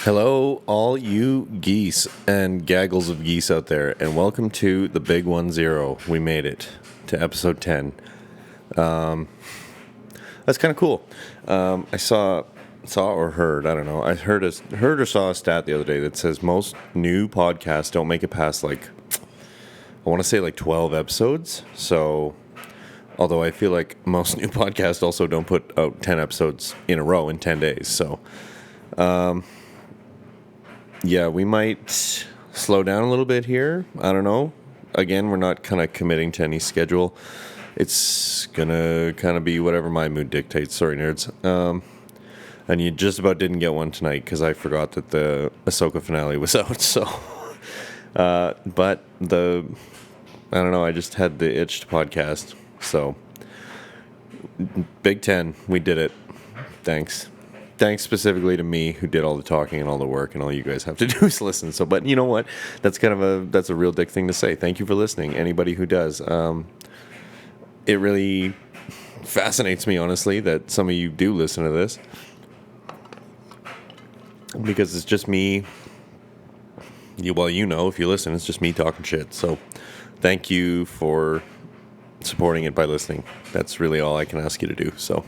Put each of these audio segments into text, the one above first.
Hello, all you geese and gaggles of geese out there, and welcome to the Big 1-0. We made it to episode 10. That's kind of cool. I saw or heard, I don't know. I heard or saw a stat the other day that says most new podcasts don't make it past I want to say 12 episodes. So, although I feel like most new podcasts also don't put out 10 episodes in a row in 10 days. So, yeah, we might slow down a little bit here. I don't know. Again, we're not kind of committing to any schedule. It's going to kind of be whatever my mood dictates. Sorry, nerds. And you just about didn't get one tonight because I forgot that the Ahsoka finale was out. So, but I don't know. I just had the itch to podcast. So, Big 10, we did it. Thanks specifically to me who did all the talking and all the work, and all you guys have to do is listen. So, but you know what? That's a real dick thing to say. Thank you for listening. Anybody who does, it really fascinates me, honestly, that some of you do listen to this, because it's just me. Well, if you listen, it's just me talking shit. So, thank you for supporting it by listening. That's really all I can ask you to do. So,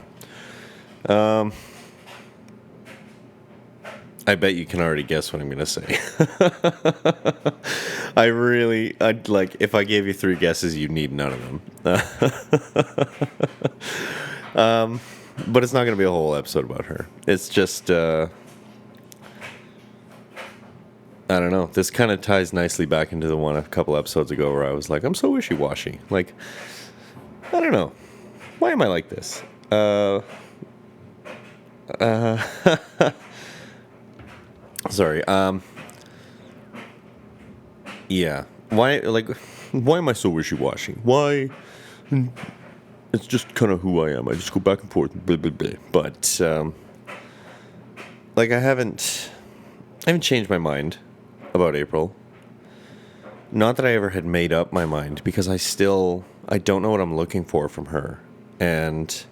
I bet you can already guess what I'm going to say. I'd like, if I gave you 3 guesses, you'd need none of them. But it's not going to be a whole episode about her. It's just, I don't know. This kind of ties nicely back into the one a couple episodes ago where I was like, I'm so wishy-washy. Like, I don't know. Why am I like this? Sorry. Yeah. Why am I so wishy-washy? Why? It's just kind of who I am. I just go back and forth. Blah, blah, blah. But, I haven't changed my mind about April. Not that I ever had made up my mind, because I don't know what I'm looking for from her. And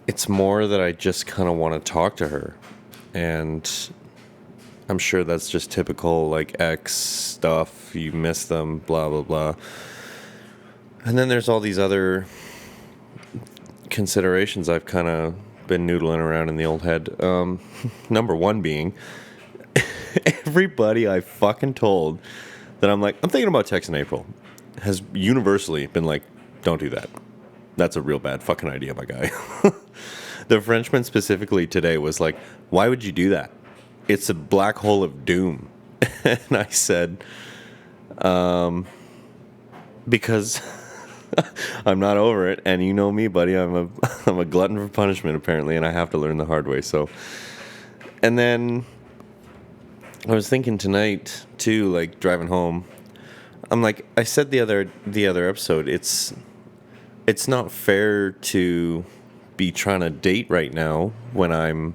it's more that I just kind of want to talk to her. And I'm sure that's just typical, ex stuff. You miss them, blah, blah, blah. And then there's all these other considerations I've kind of been noodling around in the old head. Number one being, everybody I fucking told that I'm thinking about texting April has universally been like, don't do that. That's a real bad fucking idea, my guy. The Frenchman specifically today was like, why would you do that? It's a black hole of doom. And I said, because I'm not over it. And you know me, buddy, I'm a glutton for punishment, apparently, and I have to learn the hard way. So, and then I was thinking tonight, too, driving home, I'm like, I said the other episode, it's not fair to be trying to date right now when I'm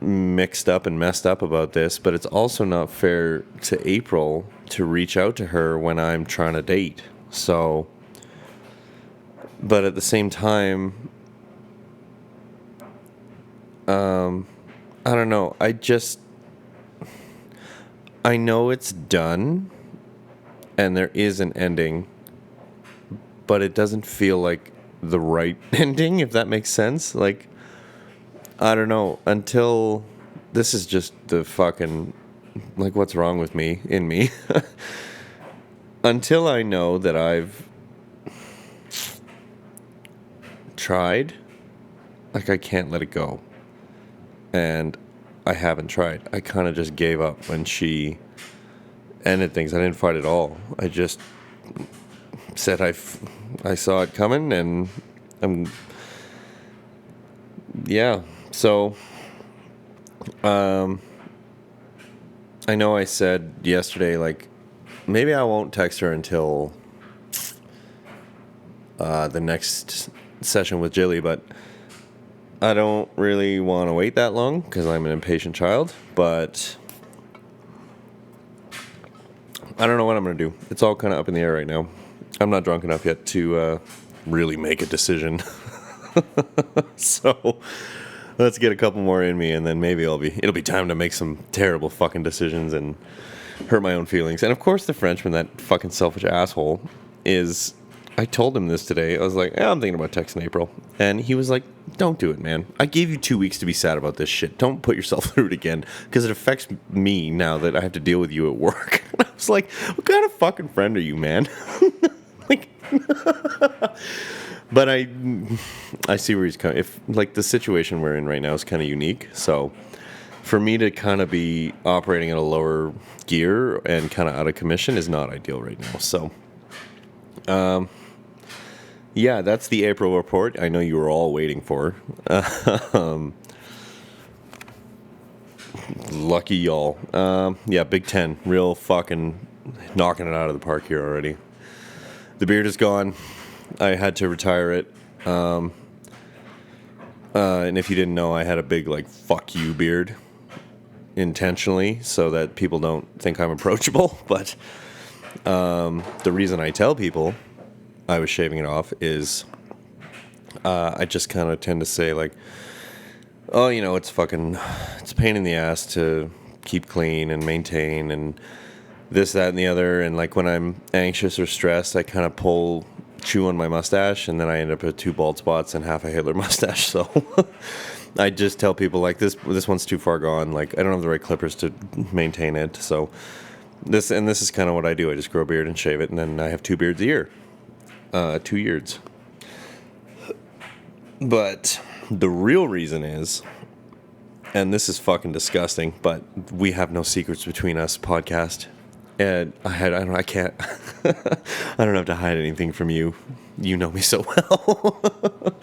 mixed up and messed up about this, but it's also not fair to April to reach out to her when I'm trying to date. So, but at the same time, I don't know. I know it's done and there is an ending, but it doesn't feel like the right ending, if that makes sense. I don't know, until this is just the fucking what's wrong with me in me. Until I know that I've tried, I can't let it go. And I haven't tried. I kind of just gave up when she ended things. I didn't fight at all. I just said I saw it coming, and yeah. So, I know I said yesterday, maybe I won't text her until the next session with Jilly, but I don't really want to wait that long because I'm an impatient child. But I don't know what I'm going to do. It's all kind of up in the air right now. I'm not drunk enough yet to really make a decision. So let's get a couple more in me, and then maybe it'll be time to make some terrible fucking decisions and hurt my own feelings. And of course, the Frenchman, that fucking selfish asshole, is. I told him this today. I was like, I'm thinking about texting April. And he was like, don't do it, man. I gave you 2 weeks to be sad about this shit. Don't put yourself through it again, because it affects me now that I have to deal with you at work. And I was like, what kind of fucking friend are you, man? Like, but I see where he's coming. If, like, the situation we're in right now is kind of unique. So for me to kind of be operating at a lower gear and kind of out of commission is not ideal right now. So, yeah, that's the April report I know you were all waiting for. Lucky y'all. Yeah, Big Ten. Real fucking knocking it out of the park here already. The beard is gone. I had to retire it. And if you didn't know, I had a big, like, fuck you beard. Intentionally, so that people don't think I'm approachable. But the reason I tell people I was shaving it off is I just kind of tend to say, like, oh, you know, it's a pain in the ass to keep clean and maintain and this, that, and the other. And, like, when I'm anxious or stressed, I kind of chew on my mustache, and then I end up with 2 bald spots and half a Hitler mustache. So I just tell people, like, this one's too far gone. Like, I don't have the right clippers to maintain it. So this is kind of what I do. I just grow a beard and shave it, and then I have 2 beards a year. 2 years. But the real reason is, and this is fucking disgusting, but we have no secrets between us, podcast. And I don't have to hide anything from you. You know me so well.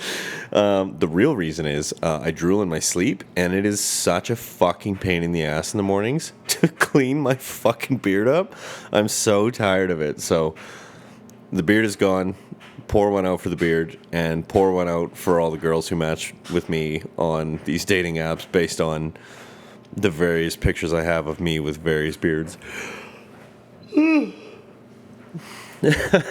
The real reason is I drool in my sleep, and it is such a fucking pain in the ass in the mornings to clean my fucking beard up. I'm so tired of it. So the beard is gone. Pour one out for the beard, and pour one out for all the girls who match with me on these dating apps based on the various pictures I have of me with various beards.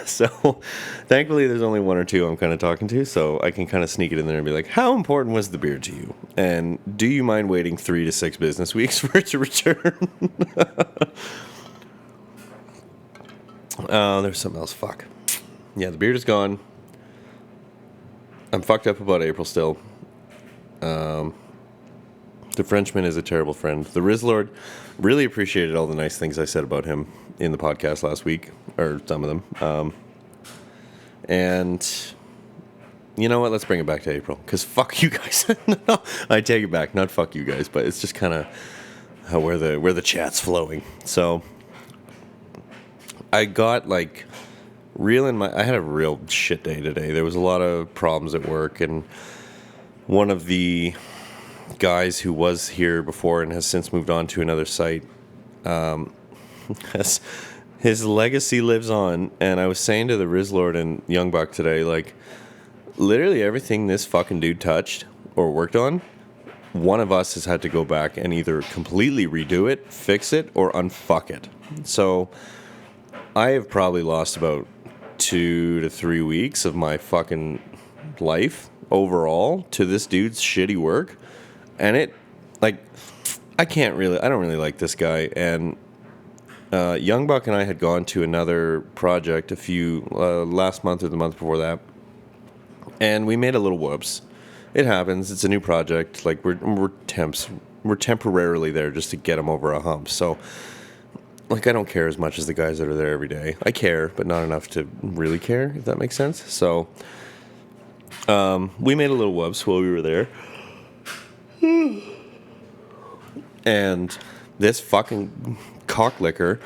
So thankfully there's only 1 or 2 I'm kind of talking to, so I can kind of sneak it in there and be like, how important was the beard to you? And do you mind waiting 3 to 6 business weeks for it to return? There's something else. Fuck. Yeah, the beard is gone. I'm fucked up about April still. The Frenchman is a terrible friend. The Rizzlord, really appreciated all the nice things I said about him in the podcast last week, or some of them. And you know what? Let's bring it back to April, because fuck you guys. No, I take it back. Not fuck you guys, but it's just kind of where the chat's flowing. So I got, like, I had a real shit day today. There was a lot of problems at work, and one of the guys who was here before and has since moved on to another site, his legacy lives on. And I was saying to the Rizzlord and Young Buck today, like, literally everything this fucking dude touched or worked on, one of us has had to go back and either completely redo it, fix it, or unfuck it. So I have probably lost about 2 to 3 weeks of my fucking life overall to this dude's shitty work. And it, like, I don't really like this guy. And Young Buck and I had gone to another project last month or the month before that, and we made a little whoops. It happens. It's a new project. Like, we're temps. We're temporarily there just to get him over a hump. So, like, I don't care as much as the guys that are there every day. I care, but not enough to really care, if that makes sense. So we made a little whoops while we were there. And this fucking cocklicker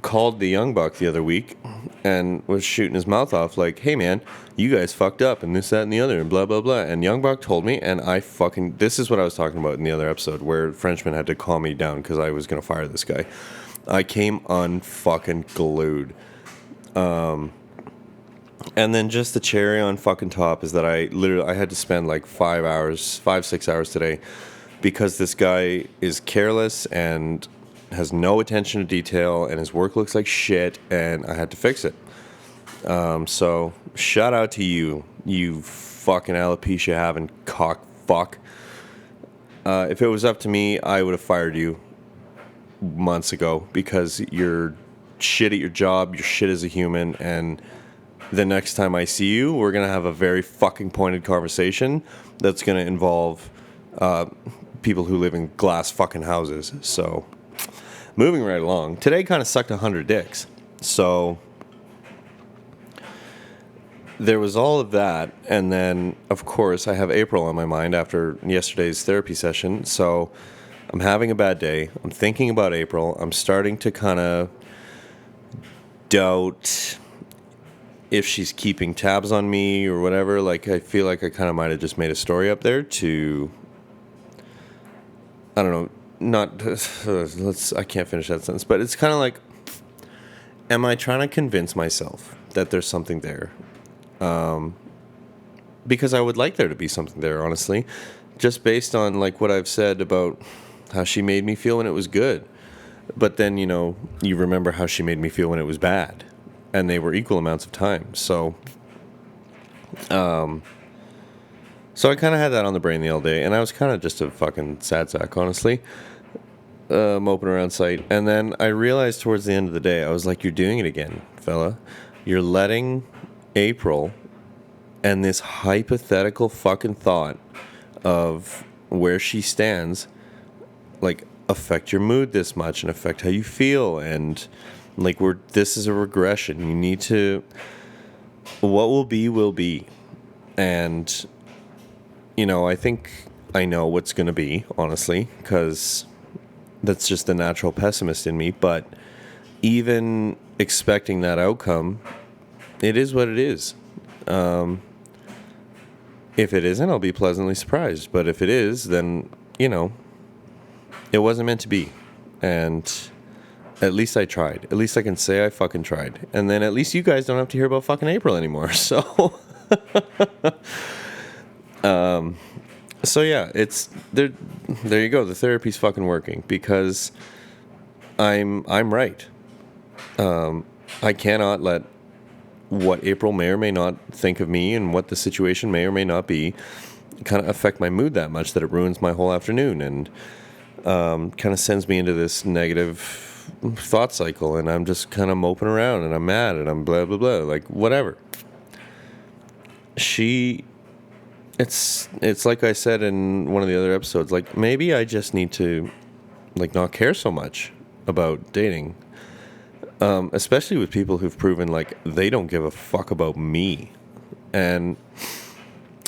called the Young Buck the other week and was shooting his mouth off like, hey man, you guys fucked up and this, that, and the other and blah, blah, blah. And Young Buck told me, and this is what I was talking about in the other episode where Frenchman had to calm me down because I was going to fire this guy. I came unfucking glued. And then just the cherry on fucking top is that I had to spend like 5-6 hours today because this guy is careless and has no attention to detail and his work looks like shit and I had to fix it. So shout out to you fucking alopecia having cock fuck. If it was up to me, I would have fired you months ago because you're shit at your job, you're shit as a human, and the next time I see you, we're going to have a very fucking pointed conversation that's going to involve people who live in glass fucking houses. So, moving right along. Today kind of sucked 100 dicks. So, there was all of that. And then, of course, I have April on my mind after yesterday's therapy session. So, I'm having a bad day. I'm thinking about April. I'm starting to kind of doubt if she's keeping tabs on me or whatever. Like, I feel like I kind of might have just made a story up there to, I don't know, I can't finish that sentence, but it's kind of like, am I trying to convince myself that there's something there? Because I would like there to be something there, honestly, just based on like what I've said about how she made me feel when it was good. But then, you remember how she made me feel when it was bad. And they were equal amounts of time. So I kind of had that on the brain the all day. And I was kind of just a fucking sad sack, honestly. Moping around site. And then I realized towards the end of the day, I was like, you're doing it again, fella. You're letting April and this hypothetical fucking thought of where she stands, like, affect your mood this much and affect how you feel. And like, this is a regression. You need to, what will be. And, I think I know what's going to be, honestly, because that's just the natural pessimist in me. But even expecting that outcome, it is what it is. If it isn't, I'll be pleasantly surprised. But if it is, then, it wasn't meant to be. And at least I tried. At least I can say I fucking tried. And then at least you guys don't have to hear about fucking April anymore. So, so yeah, it's there. There you go. The therapy's fucking working because I'm right. I cannot let what April may or may not think of me and what the situation may or may not be kind of affect my mood that much that it ruins my whole afternoon and kind of sends me into this negative thought cycle, and I'm just kind of moping around and I'm mad and I'm blah blah blah, like whatever. It's like I said in one of the other episodes, like maybe I just need to like not care so much about dating, especially with people who've proven like they don't give a fuck about me. And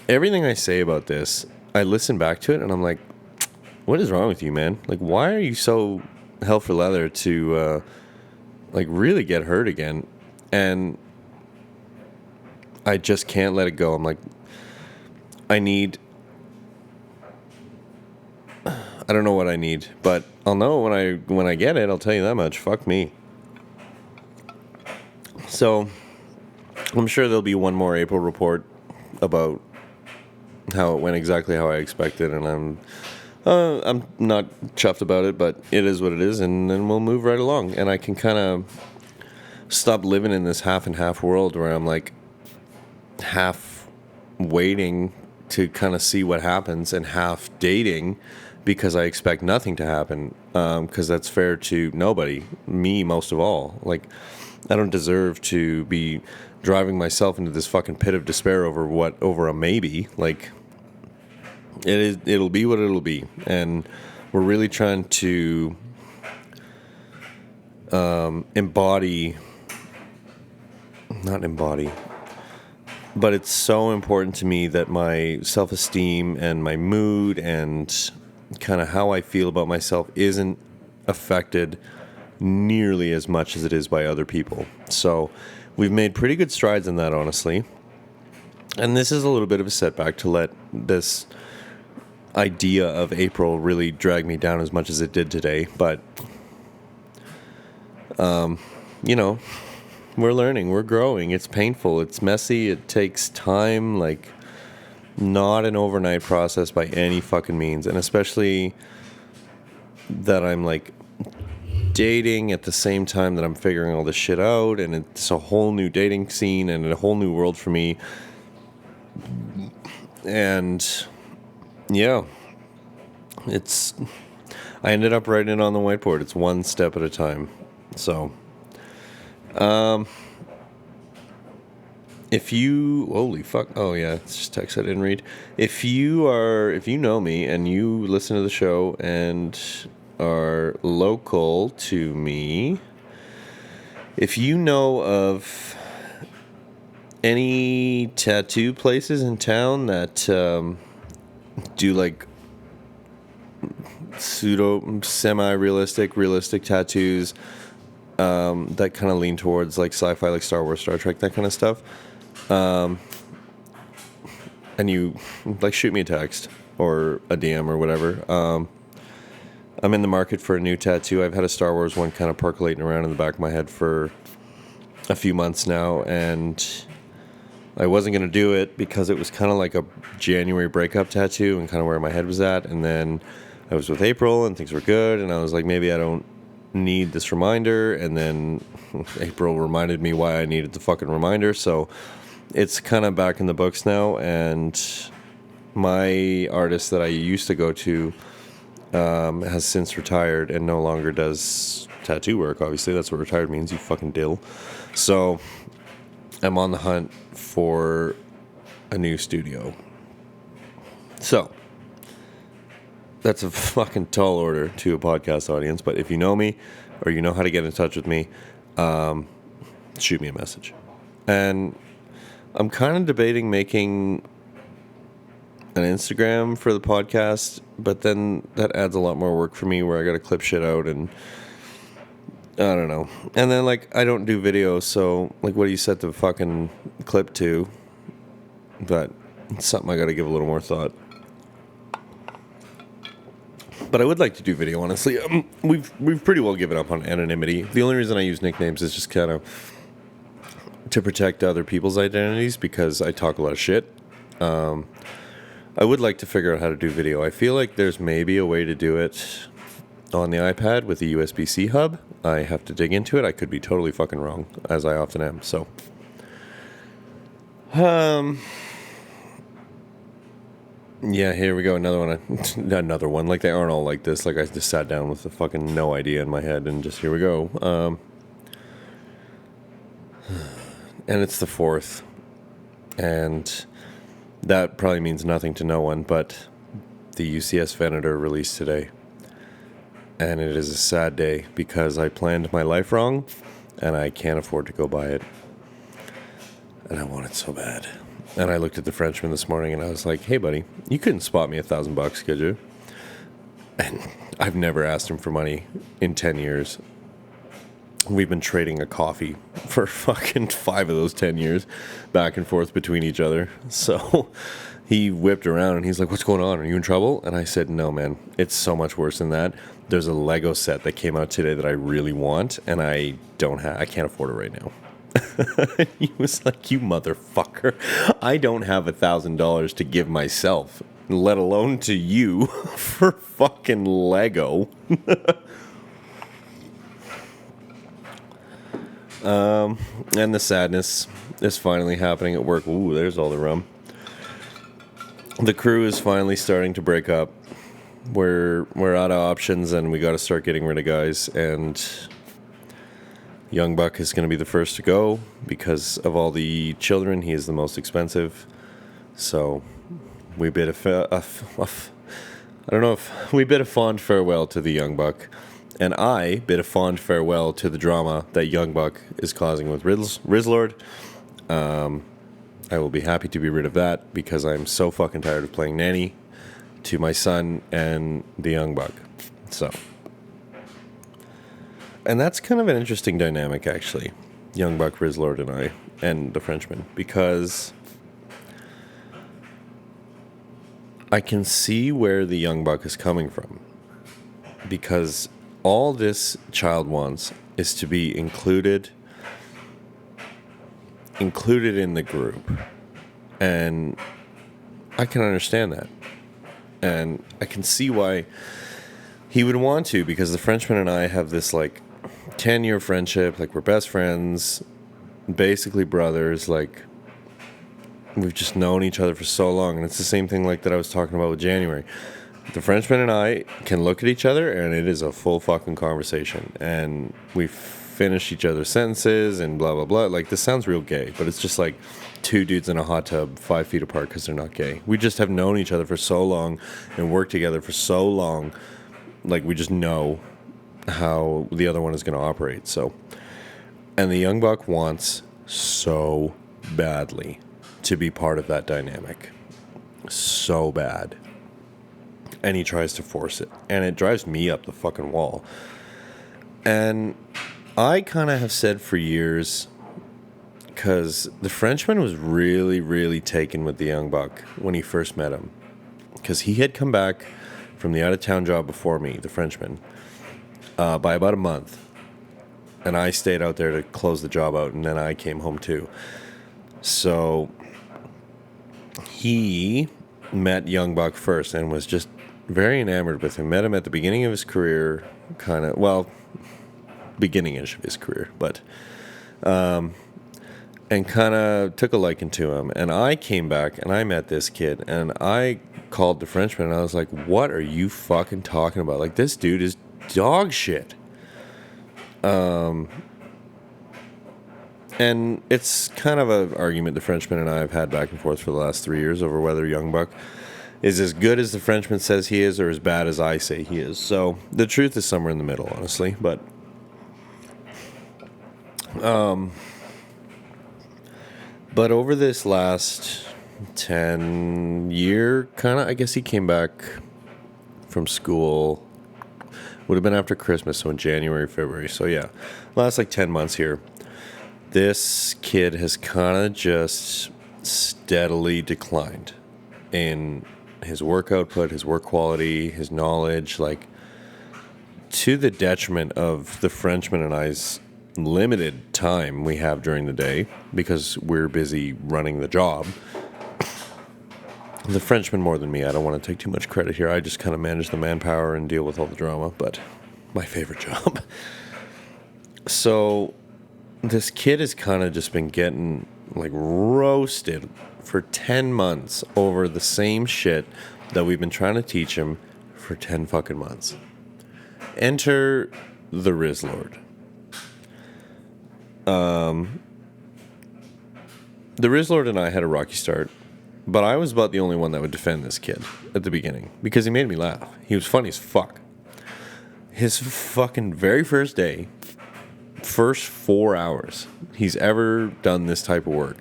everything I say about this, I listen back to it and I'm like, what is wrong with you, man? Like, why are you so hell for leather to like really get hurt again? And I just can't let it go. I'm like, I don't know what I need, but I'll know when I get it. I'll tell you that much. Fuck me. So I'm sure there'll be one more April report about how it went exactly how I expected, and I'm not chuffed about it, but it is what it is, and then we'll move right along. And I can kind of stop living in this half and half world where I'm like half waiting to kind of see what happens and half dating because I expect nothing to happen, because that's fair to nobody, me most of all. Like, I don't deserve to be driving myself into this fucking pit of despair over a maybe. Like, it'll be what it'll be, and we're really trying to but it's so important to me that my self-esteem and my mood and kind of how I feel about myself isn't affected nearly as much as it is by other people. So we've made pretty good strides in that, honestly. And this is a little bit of a setback to let this idea of April really drag me down as much as it did today. But, we're learning, we're growing. It's painful, it's messy, it takes time, like not an overnight process by any fucking means. And especially that I'm like dating at the same time that I'm figuring all this shit out, and it's a whole new dating scene and a whole new world for me. And yeah, it's, I ended up writing it on the whiteboard. It's one step at a time. So, if you, holy fuck, oh yeah, it's just text I didn't read. If you know me and you listen to the show and are local to me, if you know of any tattoo places in town that do like semi-realistic, realistic tattoos that kind of lean towards like sci-fi, like Star Wars, Star Trek, that kind of stuff, and you like shoot me a text or a DM or whatever. I'm in the market for a new tattoo. I've had a Star Wars one kind of percolating around in the back of my head for a few months now, and I wasn't going to do it because it was kind of like a January breakup tattoo and kind of where my head was at. And then I was with April and things were good, and I was like, maybe I don't need this reminder. And then April reminded me why I needed the fucking reminder. So it's kind of back in the books now, and my artist that I used to go to has since retired and no longer does tattoo work. Obviously, that's what retired means, you fucking dill. So I'm on the hunt for a new studio. So that's a fucking tall order to a podcast audience, but if you know me or you know how to get in touch with me, shoot me a message. And I'm kind of debating making an Instagram for the podcast, but then that adds a lot more work for me where I got to clip shit out and I don't know. And then like I don't do videos, so like what do you set the fucking clip to? But it's something I got to give a little more thought. But I would like to do video, honestly. We've pretty well given up on anonymity. The only reason I use nicknames is just kind of to protect other people's identities because I talk a lot of shit. I would like to figure out how to do video. I feel like there's maybe a way to do it on the iPad with a USB-C hub. I have to dig into it. I could be totally fucking wrong, as I often am. So, yeah, here we go. Another one. Another one. Like they aren't all like this. Like I just sat down with the fucking no idea in my head and just here we go. And it's the 4th. And that probably means nothing to no one, but the UCS Venator released today. And it is a sad day because I planned my life wrong and I can't afford to go buy it. And I want it so bad. And I looked at the Frenchman this morning and I was like, hey buddy, you couldn't spot me $1,000, could you? And I've never asked him for money in 10 years. We've been trading a coffee for fucking 5 of those 10 years back and forth between each other. So he whipped around and he's like, what's going on? Are you in trouble? And I said, no, man, it's so much worse than that. There's a Lego set that came out today that I really want and I can't afford it right now. He was like, you motherfucker, I don't have $1,000 to give myself, let alone to you for fucking Lego. And the sadness is finally happening at work. Ooh, there's all the rum. The crew is finally starting to break up. We're out of options and we got to start getting rid of guys. And Young Buck is going to be the first to go because of all the children. He is the most expensive. So we bid a fond farewell to the Young Buck. And I bid a fond farewell to the drama that Young Buck is causing with Rizzlord. I will be happy to be rid of that because I'm so fucking tired of playing nanny to my son and the Young Buck. So, and that's kind of an interesting dynamic, actually. Young Buck, Rizzlord, and I, and the Frenchman, because I can see where the Young Buck is coming from. Because all this child wants is to be included in the group. And I can understand that. And I can see why he would want to, because the Frenchman and I have this like 10-year friendship, like we're best friends, basically brothers, like we've just known each other for so long. And it's the same thing like that I was talking about with January. the Frenchman and I can look at each other, and it is a full fucking conversation. And we finish each other's sentences and blah, blah, blah. Like, this sounds real gay, but it's just like two dudes in a hot tub 5 feet apart because they're not gay. We just have known each other for so long and worked together for so long. Like, we just know how the other one is going to operate. So, and the young buck wants so badly to be part of that dynamic. So bad. And he tries to force it. And it drives me up the fucking wall. And I kind of have said for years, because the Frenchman was really, really taken with the young buck when he first met him. Because he had come back from the out-of-town job before me, the Frenchman, by about a month. And I stayed out there to close the job out, and then I came home too. So he met young buck first and was just very enamored with him. Met him at the beginning of his career, kind of, well, beginning-ish of his career, but, and kind of took a liking to him. And I came back and I met this kid, and I called the Frenchman, and I was like, what are you fucking talking about? Like, this dude is dog shit. And it's kind of an argument the Frenchman and I have had back and forth for the last 3 years over whether young buck is as good as the Frenchman says he is or as bad as I say he is. So the truth is somewhere in the middle, honestly. But over this last 10-year kind of, I guess he came back from school, would have been after Christmas, so in January, February. So yeah, last like 10 months here, this kid has kind of just steadily declined in his work output, his work quality, his knowledge, like to the detriment of the Frenchman and I's limited time we have during the day because we're busy running the job. The Frenchman more than me. I don't want to take too much credit here. I just kind of manage the manpower and deal with all the drama, but my favorite job. So this kid has kind of just been getting like roasted for 10 months over the same shit that we've been trying to teach him for 10 fucking months. Enter the Rizzlord. The Rizzlord and I had a rocky start, but I was about the only one that would defend this kid at the beginning because he made me laugh. He was funny as fuck. His fucking very first day, first 4 hours he's ever done this type of work,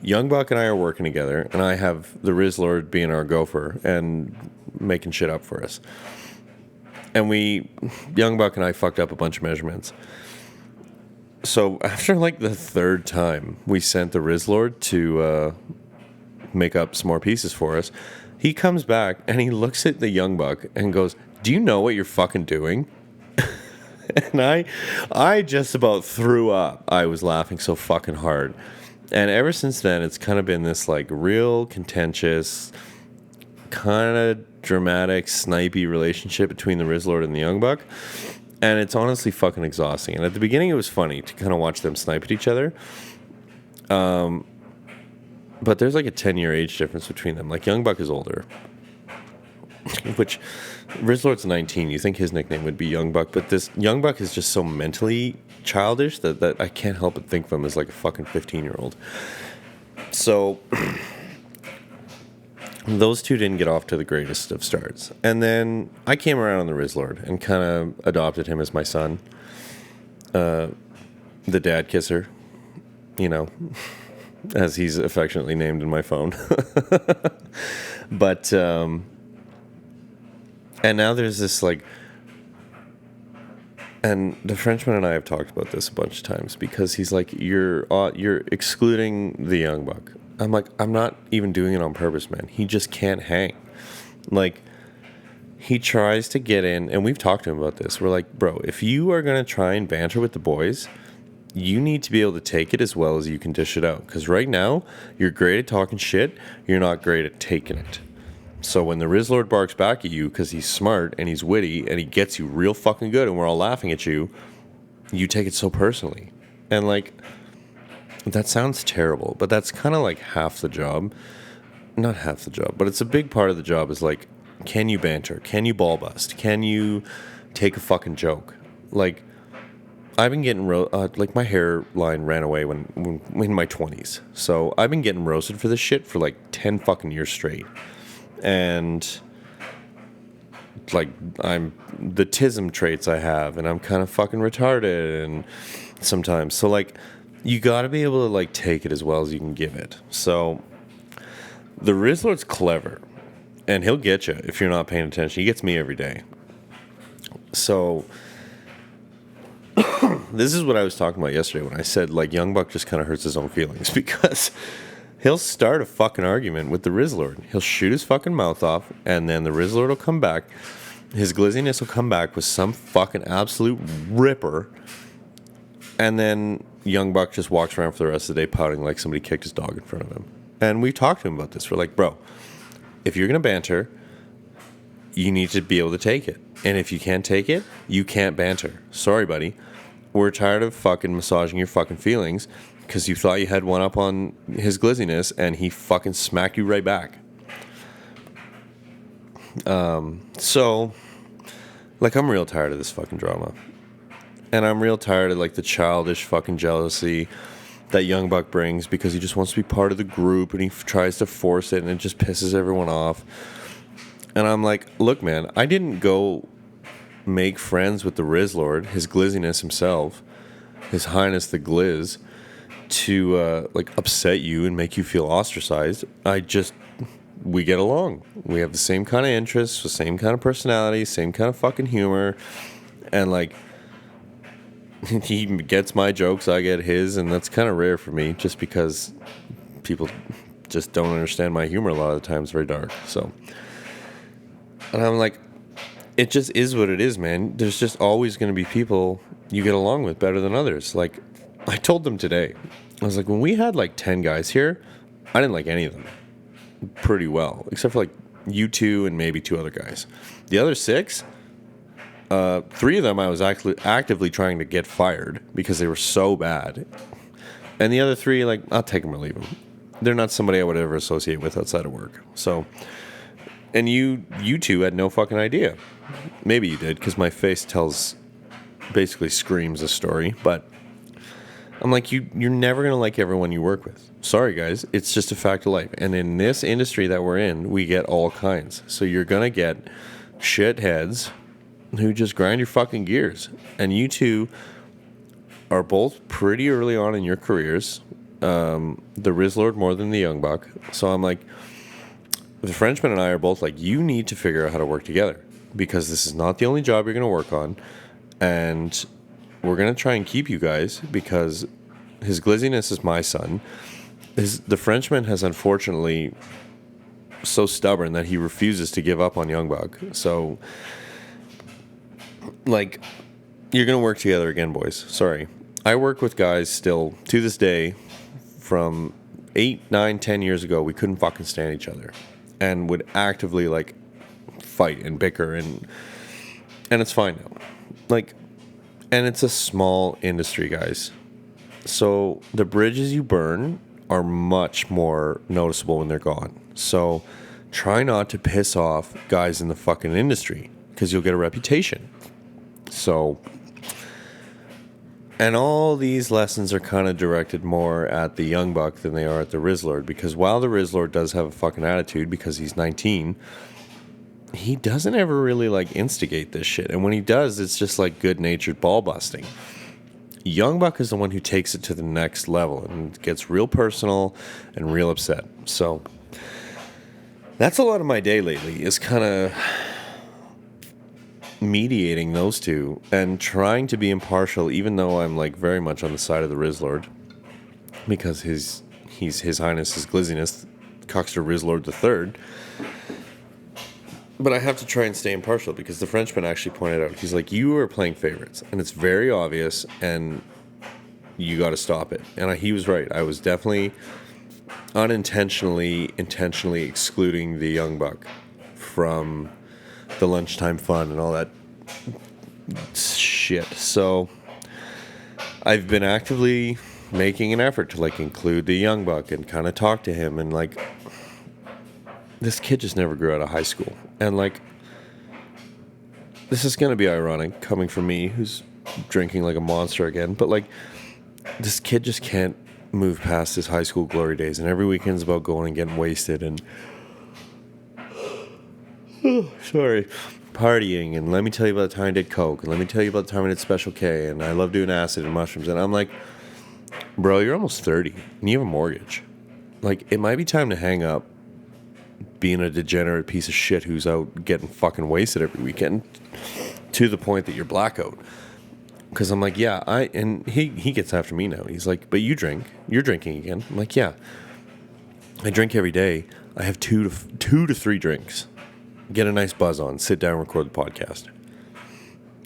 Young Buck and I are working together, and I have the Rizzlord being our gopher and making shit up for us. And Young Buck and I fucked up a bunch of measurements. So after like the third time we sent the Rizzlord to make up some more pieces for us, he comes back and he looks at the Young Buck and goes, "Do you know what you're fucking doing?" And I just about threw up. I was laughing so fucking hard. And ever since then, it's kind of been this like real contentious, kind of dramatic, snipey relationship between the Rizzlord and the Young Buck. And it's honestly fucking exhausting. And at the beginning, it was funny to kind of watch them snipe at each other. But there's like a 10-year age difference between them. Like, Young Buck is older. Which, Rizzlord's 19. You think his nickname would be Young Buck. But this Young Buck is just so mentally childish that I can't help but think of him as like a fucking 15-year-old. So those two didn't get off to the greatest of starts. And then I came around on the Rizzlord and kind of adopted him as my son. The dad kisser, you know, as he's affectionately named in my phone. But and now there's this like, and the Frenchman and I have talked about this a bunch of times because he's like, you're excluding the Young Buck. I'm like, I'm not even doing it on purpose, man. He just can't hang. Like, he tries to get in, and we've talked to him about this. We're like, bro, if you are going to try and banter with the boys, you need to be able to take it as well as you can dish it out. Because right now, you're great at talking shit. You're not great at taking it. So when the Rizzlord barks back at you because he's smart and he's witty and he gets you real fucking good and we're all laughing at you, you take it so personally. And like, that sounds terrible, but that's kind of like half the job. Not half the job, but it's a big part of the job is like Can you banter? Can you ball bust? Can you take a fucking joke? Like, I've been getting like my hairline ran away when in my 20s. So I've been getting roasted for this shit for like 10 fucking years straight. And like I'm the tism traits I have, and I'm kind of fucking retarded and sometimes. So like you got to be able to like take it as well as you can give it. So the Rizzlord's clever, and he'll get you if you're not paying attention. He gets me every day. So this is what I was talking about yesterday when I said like Young Buck just kind of hurts his own feelings because he'll start a fucking argument with the Rizzlord. He'll shoot his fucking mouth off, and then the Rizzlord will come back. His Glizzyness will come back with some fucking absolute ripper, and then Young Buck just walks around for the rest of the day pouting like somebody kicked his dog in front of him. And we talked to him about this. We're like, bro, if you're going to banter, you need to be able to take it. And if you can't take it, you can't banter. Sorry, buddy. We're tired of fucking massaging your fucking feelings because you thought you had one up on his Glizzyness and he fucking smacked you right back. So, like, I'm real tired of this fucking drama. And I'm real tired of, like, the childish fucking jealousy that Young Buck brings because he just wants to be part of the group and he tries to force it and it just pisses everyone off. And I'm like, look, man, I didn't go make friends with the Rizzlord, his Glizzyness himself, His Highness the Glizz, to, like, upset you and make you feel ostracized. We get along. We have the same kind of interests, the same kind of personality, same kind of fucking humor. And, like, he gets my jokes, I get his, and that's kind of rare for me just because people just don't understand my humor a lot of the time. It's very dark. So, and I'm like, it just is what it is, man. There's just always going to be people you get along with better than others. Like, I told them today, I was like, when we had like 10 guys here, I didn't like any of them pretty well, except for like you two and maybe 2 other guys. The other 6, 3 of them I was actually actively trying to get fired because they were so bad. And the other 3, like, I'll take them or leave them. They're not somebody I would ever associate with outside of work. So, and you 2 had no fucking idea. Maybe you did, because my face basically screams a story. But I'm like, you're never going to like everyone you work with. Sorry, guys. It's just a fact of life. And in this industry that we're in, we get all kinds. So you're going to get shitheads who just grind your fucking gears. And you 2 are both pretty early on in your careers. The Rizzlord more than the Young Buck. So I'm like, the Frenchman and I are both like, you need to figure out how to work together because this is not the only job you're going to work on. And we're going to try and keep you guys because his Glizzyness is my son. The Frenchman has unfortunately so stubborn that he refuses to give up on Young Buck. So, like, you're going to work together again, boys. Sorry. I work with guys still to this day from 8, 9, 10 years ago. We couldn't fucking stand each other and would actively, like, fight and bicker, and it's fine now. Like, and it's a small industry, guys. So the bridges you burn are much more noticeable when they're gone. So try not to piss off guys in the fucking industry because you'll get a reputation. So, and all these lessons are kind of directed more at the Young Buck than they are at the Rizzlord, because while the Rizzlord does have a fucking attitude because he's 19, he doesn't ever really, like, instigate this shit. And when he does, it's just, like, good-natured ball busting. Young Buck is the one who takes it to the next level and gets real personal and real upset. So that's a lot of my day lately, is kind of mediating those two and trying to be impartial, even though I'm, like, very much on the side of the Rizzlord, because he's His Highness, his Glizzyness, Cuckster Rizzlord III. But I have to try and stay impartial because the Frenchman actually pointed out, he's like, you are playing favorites, and it's very obvious, and you got to stop it. And he was right. I was definitely intentionally excluding the Young Buck from the lunchtime fun and all that shit. So I've been actively making an effort to, like, include the Young Buck and kind of talk to him and, like, this kid just never grew out of high school. And, like, this is going to be ironic coming from me, who's drinking like a monster again. But, like, this kid just can't move past his high school glory days. And every weekend's about going and getting wasted and, partying. And let me tell you about the time I did coke. And let me tell you about the time I did Special K. And I love doing acid and mushrooms. And I'm like, bro, you're almost 30 and you have a mortgage. Like, it might be time to hang up being a degenerate piece of shit who's out getting fucking wasted every weekend to the point that you're blackout. Because I'm like, yeah, and he gets after me now. He's like, but you drink. You're drinking again. I'm like, yeah. I drink every day. I have two to three drinks. Get a nice buzz on. Sit down, record the podcast.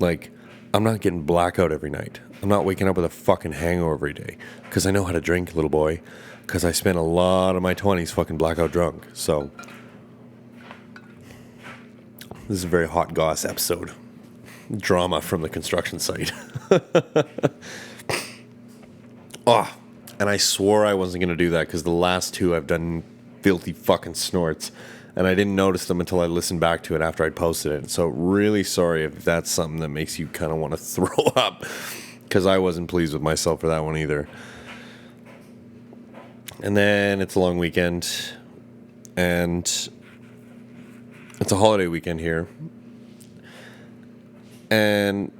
Like, I'm not getting blackout every night. I'm not waking up with a fucking hangover every day. Because I know how to drink, little boy. Because I spent a lot of my 20s fucking blackout drunk. So, this is a very hot goss episode. Drama from the construction site. Oh, and I swore I wasn't going to do that because the last two I've done filthy fucking snorts. And I didn't notice them until I listened back to it after I'd posted it. So really sorry if that's something that makes you kind of want to throw up. Because I wasn't pleased with myself for that one either. And then it's a long weekend. And it's a holiday weekend here. And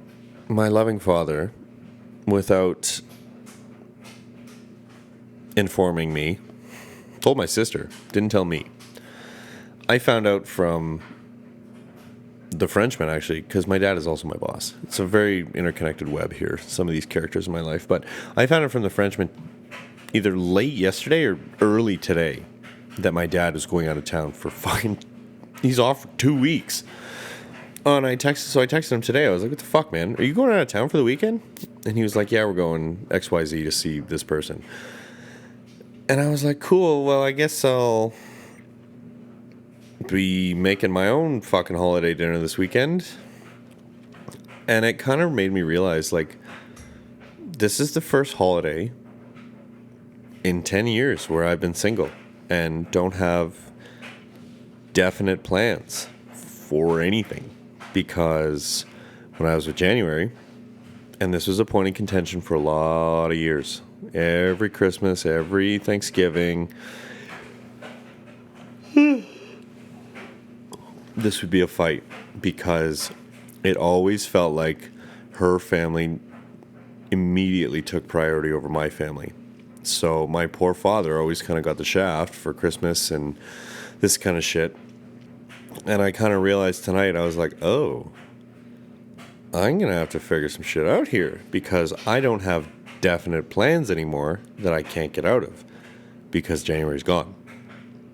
my loving father, without informing me, told my sister, didn't tell me. I found out from the Frenchman, actually, because my dad is also my boss. It's a very interconnected web here, some of these characters in my life. But I found out from the Frenchman either late yesterday or early today that my dad was going out of town for fucking... He's off for 2 weeks. Oh, and I texted him today. I was like, what the fuck, man? Are you going out of town for the weekend? And he was like, yeah, we're going XYZ to see this person. And I was like, cool, well, I guess I'll be making my own fucking holiday dinner this weekend. And it kind of made me realize, like, this is the first holiday in 10 years where I've been single and don't have definite plans for anything. Because when I was with January, and this was a point of contention for a lot of years, every Christmas, every Thanksgiving, this would be a fight because it always felt like her family immediately took priority over my family. So my poor father always kind of got the shaft for Christmas and this kind of shit. And I kind of realized tonight, I was like, oh, I'm going to have to figure some shit out here because I don't have definite plans anymore that I can't get out of because January's gone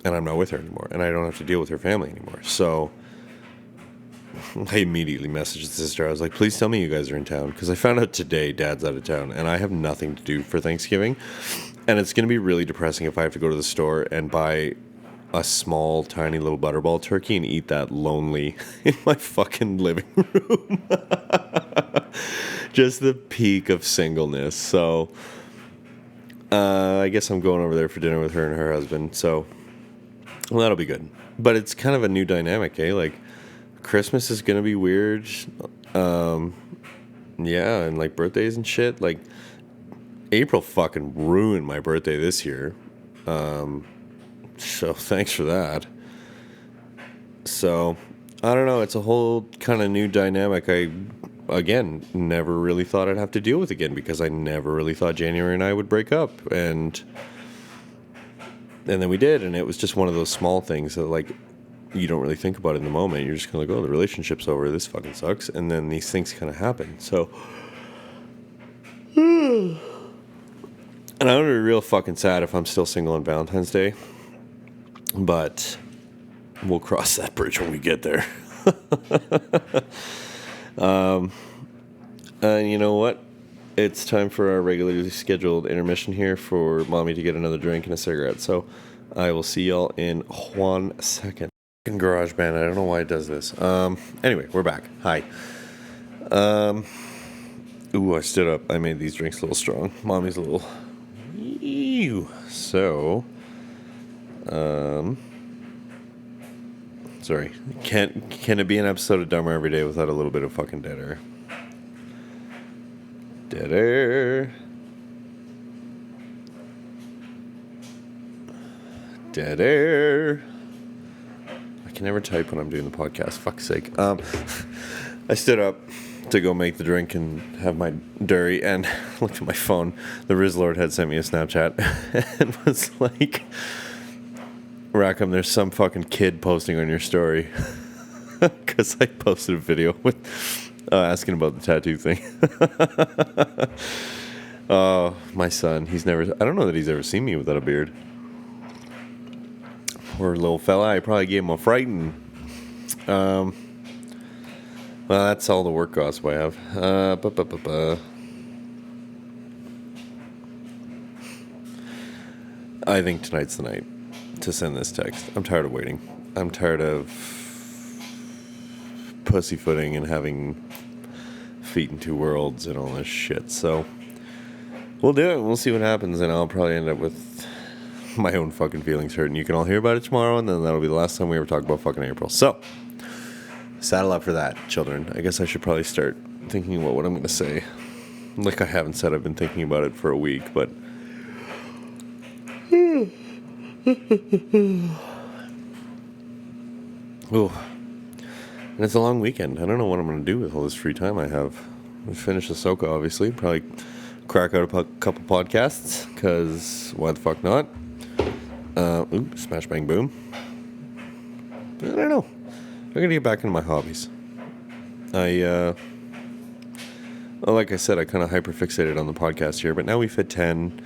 and I'm not with her anymore and I don't have to deal with her family anymore. So I immediately messaged the sister. I was like, please tell me you guys are in town because I found out today Dad's out of town and I have nothing to do for Thanksgiving. And it's going to be really depressing if I have to go to the store and buy a small, tiny little butterball turkey and eat that lonely in my fucking living room. Just the peak of singleness. So, I guess I'm going over there for dinner with her and her husband. So, well, that'll be good. But it's kind of a new dynamic, eh? Like, Christmas is going to be weird. Yeah, and like birthdays and shit. Like, April fucking ruined my birthday this year. So thanks for that. So, I don't know. It's a whole kind of new dynamic. I, again, never really thought I'd have to deal with again because I never really thought January and I would break up. And then we did. And it was just one of those small things that, like, you don't really think about it in the moment. You're just kind of like, oh, the relationship's over. This fucking sucks. And then these things kind of happen. So, and I would be real fucking sad if I'm still single on Valentine's Day. But we'll cross that bridge when we get there. And you know what? It's time for our regularly scheduled intermission here for Mommy to get another drink and a cigarette. So I will see y'all in 1 second. GarageBand, I don't know why it does this. Anyway, we're back. Hi. Ooh, I stood up. I made these drinks a little strong. Mommy's a little... Ew. So... Sorry. Can it be an episode of Dumber every day without a little bit of fucking dead air? Dead air. Dead air. I can never type when I'm doing the podcast. Fuck's sake. I stood up to go make the drink and have my dairy and looked at my phone. The Rizzlord had sent me a Snapchat and was like, Rackham, there's some fucking kid posting on your story. Because I posted a video with asking about the tattoo thing. Oh, my son. I don't know that he's ever seen me without a beard. Poor little fella. I probably gave him a fright. Well, that's all the work gossip I have. I think tonight's the night to send this text. I'm tired of waiting. I'm tired of pussyfooting and having feet in two worlds and all this shit. So we'll do it. We'll see what happens, and I'll probably end up with my own fucking feelings hurt, and you can all hear about it tomorrow, and then that'll be the last time we ever talk about fucking April. So saddle up for that, children. I guess I should probably start thinking about what I'm going to say. Like I haven't said, I've been thinking about it for a week, but oh, and it's a long weekend. I don't know what I'm going to do with all this free time I have. We finished Ahsoka, obviously. Probably crack out a couple podcasts, because why the fuck not? Smash bang boom. I don't know. I'm going to get back into my hobbies. Well, like I said, I kind of hyperfixated on the podcast here, but now we've hit 10,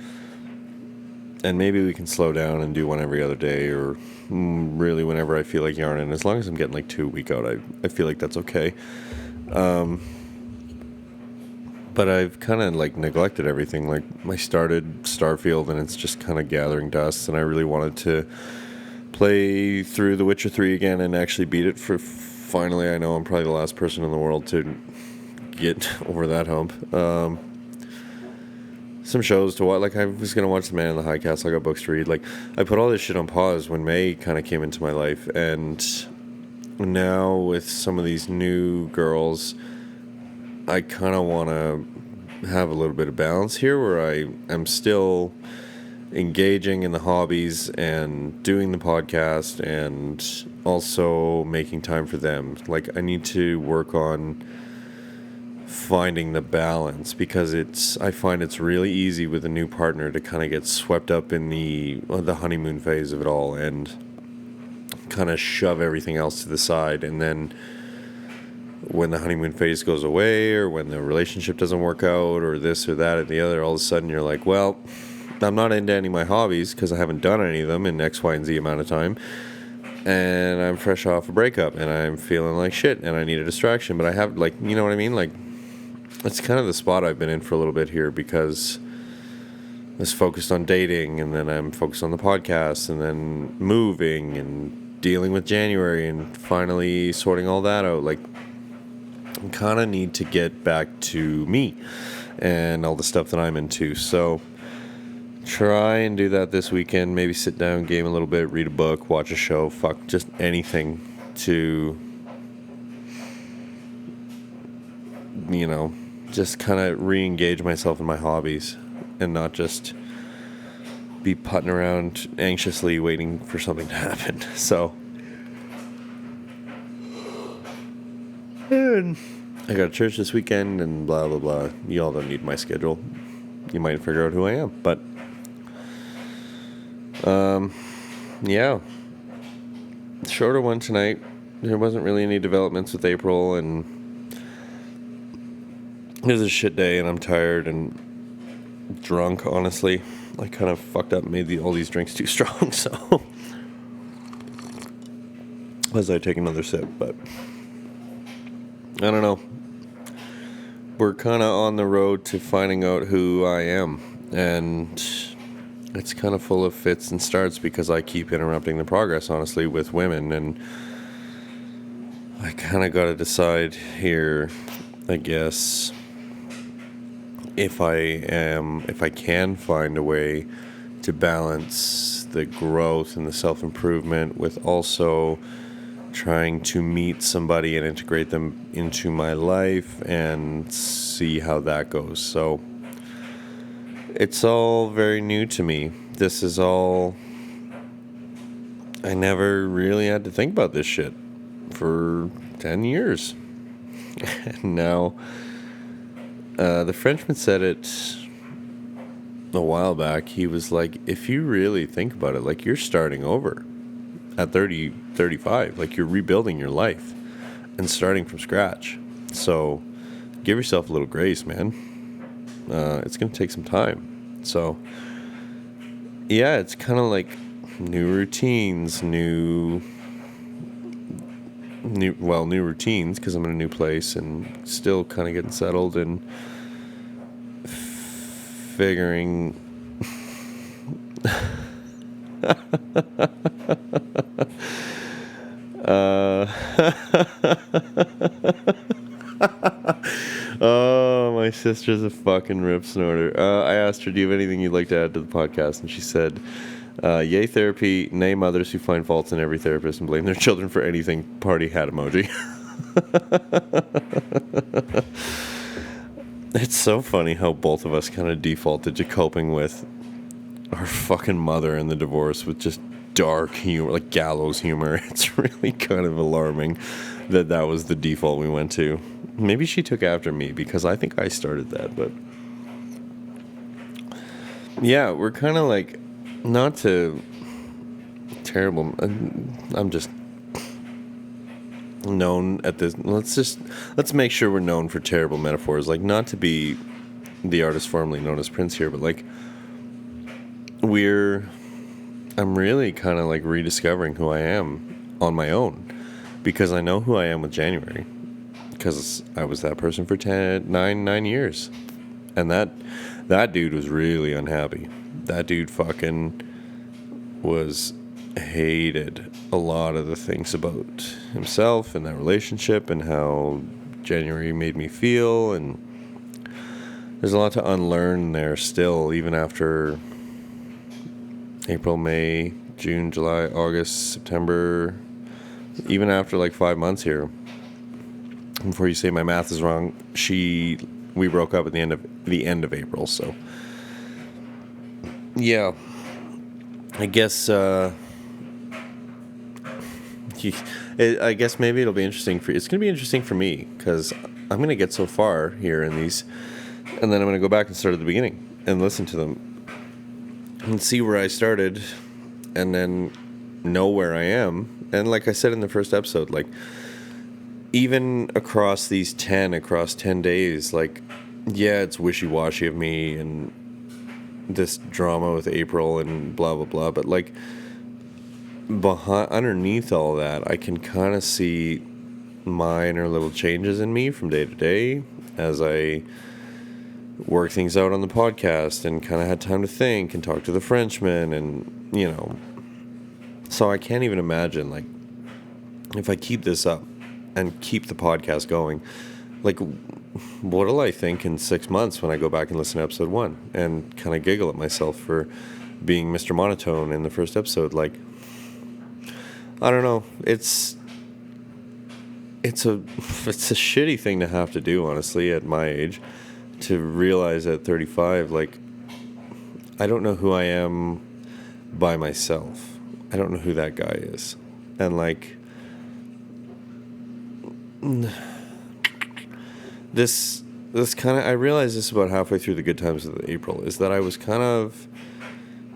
and maybe we can slow down and do one every other day, or really whenever I feel like yarning. As long as I'm getting like 2 a week out, I feel like that's okay. But I've kind of like neglected everything. Like I started Starfield and it's just kind of gathering dust, and I really wanted to play through The Witcher 3 again and actually beat it for finally. I know I'm probably the last person in the world to get over that hump. Some shows to watch. Like I was going to watch The Man in the High Castle. I got books to read. Like I put all this shit on pause when May kind of came into my life, and now with some of these new girls, I kind of want to have a little bit of balance here, where I am still engaging in the hobbies and doing the podcast and also making time for them. Like I need to work on finding the balance, because I find it's really easy with a new partner to kind of get swept up in the honeymoon phase of it all and kind of shove everything else to the side, and then when the honeymoon phase goes away, or when the relationship doesn't work out, or this or that or the other, all of a sudden you're like, well, I'm not into any of my hobbies because I haven't done any of them in X, Y, and Z amount of time, and I'm fresh off a breakup, and I'm feeling like shit, and I need a distraction. But I have, like, you know what I mean? Like, that's kind of the spot I've been in for a little bit here, because I was focused on dating, and then I'm focused on the podcast, and then moving, and dealing with January, and finally sorting all that out. Like, I kind of need to get back to me and all the stuff that I'm into. So try and do that this weekend. Maybe sit down, game a little bit, read a book, watch a show, just anything to, just kind of re-engage myself in my hobbies and not just be putting around anxiously waiting for something to happen. So and I got church this weekend and blah, blah, blah. You all don't need my schedule. You might figure out who I am. But, yeah. Shorter one tonight. There wasn't really any developments with April, and it was a shit day, and I'm tired and drunk, honestly. I kind of fucked up and made all these drinks too strong, so as I take another sip, but I don't know. We're kind of on the road to finding out who I am, and it's kind of full of fits and starts because I keep interrupting the progress, honestly, with women, and I kind of got to decide here, I guess, if I can find a way to balance the growth and the self-improvement with also trying to meet somebody and integrate them into my life and see how that goes. So it's all very new to me. This is all... I never really had to think about this shit for 10 years. And now, the Frenchman said it a while back. He was like, if you really think about it, like, you're starting over at 30, 35. Like, you're rebuilding your life and starting from scratch. So give yourself a little grace, man. It's going to take some time. So, yeah, it's kind of like new routines, new routines, because I'm in a new place and still kind of getting settled and figuring oh, my sister's a fucking rip snorter. I asked her, do you have anything you'd like to add to the podcast? And she said, yay therapy, name others who find faults in every therapist and blame their children for anything, party hat emoji. It's so funny how both of us kind of defaulted to coping with our fucking mother and the divorce with just dark humor, like gallows humor. It's really kind of alarming that was the default we went to. Maybe she took after me because I think I started that, but yeah, we're kind of like, not to terrible, I'm just known at this, let's make sure we're known for terrible metaphors, like, not to be the artist formerly known as Prince here, but like, I'm really kind of like rediscovering who I am on my own, because I know who I am with January, because I was that person for 9 years, and that dude was really unhappy. That dude fucking hated a lot of the things about himself and that relationship and how January made me feel, and there's a lot to unlearn there still, even after April, May, June, July, August, September, even after like 5 months here. Before you say my math is wrong, we broke up at the end of April, so yeah, I guess I guess maybe it'll be interesting for you. It's going to be interesting for me because I'm going to get so far here in these, and then I'm going to go back and start at the beginning and listen to them and see where I started, and then know where I am. And like I said in the first episode, like, even across 10 days, like, yeah, it's wishy-washy of me and this drama with April and blah, blah, blah, but like, underneath all that, I can kind of see minor little changes in me from day to day as I work things out on the podcast and kind of had time to think and talk to the Frenchman, and, you know, so I can't even imagine, like, if I keep this up and keep the podcast going, like, what'll I think in 6 months when I go back and listen to episode 1 and kind of giggle at myself for being Mr. Monotone in the first episode? Like, I don't know. It's a shitty thing to have to do, honestly, at my age, to realize at 35, like, I don't know who I am by myself. I don't know who that guy is. And, like, this kind of, I realized this about halfway through the good times of April, is that I was kind of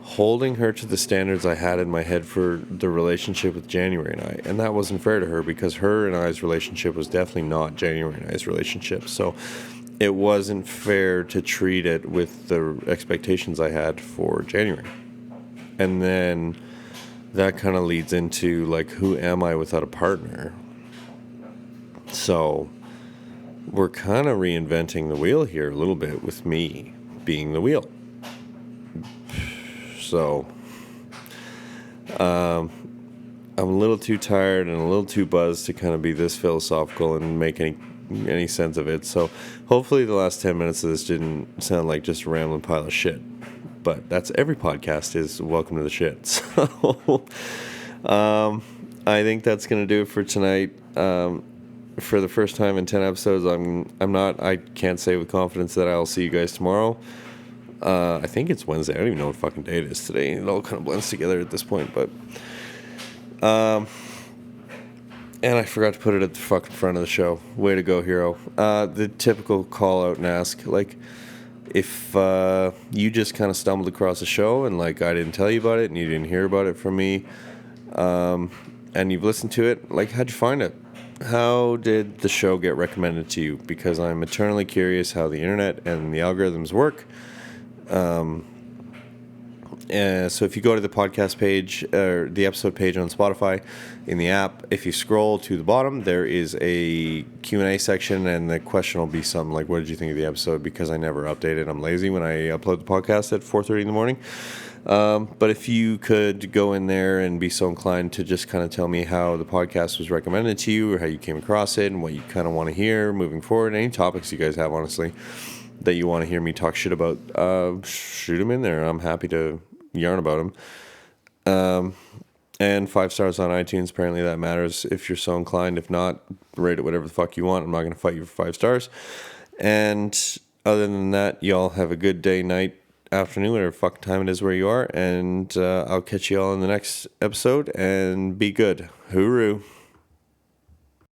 holding her to the standards I had in my head for the relationship with January and I, and that wasn't fair to her, because her and I's relationship was definitely not January and I's relationship, so it wasn't fair to treat it with the expectations I had for January. And then that kind of leads into, like, who am I without a partner? So we're kind of reinventing the wheel here a little bit, with me being the wheel. So I'm a little too tired and a little too buzzed to kind of be this philosophical and make any sense of it. So hopefully the last 10 minutes of this didn't sound like just a rambling pile of shit. But that's every podcast is. Welcome to the shit. So I think that's going to do it for tonight. For the first time in 10 episodes, I can't say with confidence that I'll see you guys tomorrow. I think it's Wednesday. I don't even know what fucking day it is today. It all kind of blends together at this point, but and I forgot to put it at the fucking front of the show. Way to go, hero. The typical call out and ask, like, if you just kind of stumbled across the show and, like, I didn't tell you about it and you didn't hear about it from me, and you've listened to it, like, how'd you find it? How did the show get recommended to you? Because I'm eternally curious how the internet and the algorithms work. So if you go to the podcast page or the episode page on Spotify in the app, if you scroll to the bottom, there is a Q&A section, and the question will be something like, what did you think of the episode? Because I never update it. I'm lazy when I upload the podcast at 4:30 in the morning. But if you could go in there and be so inclined to just kind of tell me how the podcast was recommended to you, or how you came across it, and what you kind of want to hear moving forward, any topics you guys have, honestly, that you want to hear me talk shit about, shoot them in there. I'm happy to yarn about them. And 5 stars on iTunes. Apparently that matters if you're so inclined. If not, rate it whatever the fuck you want. I'm not going to fight you for 5 stars. And other than that, y'all have a good day, night, afternoon, whatever fucking time it is where you are. And I'll catch you all in the next episode. And be good. Hooroo.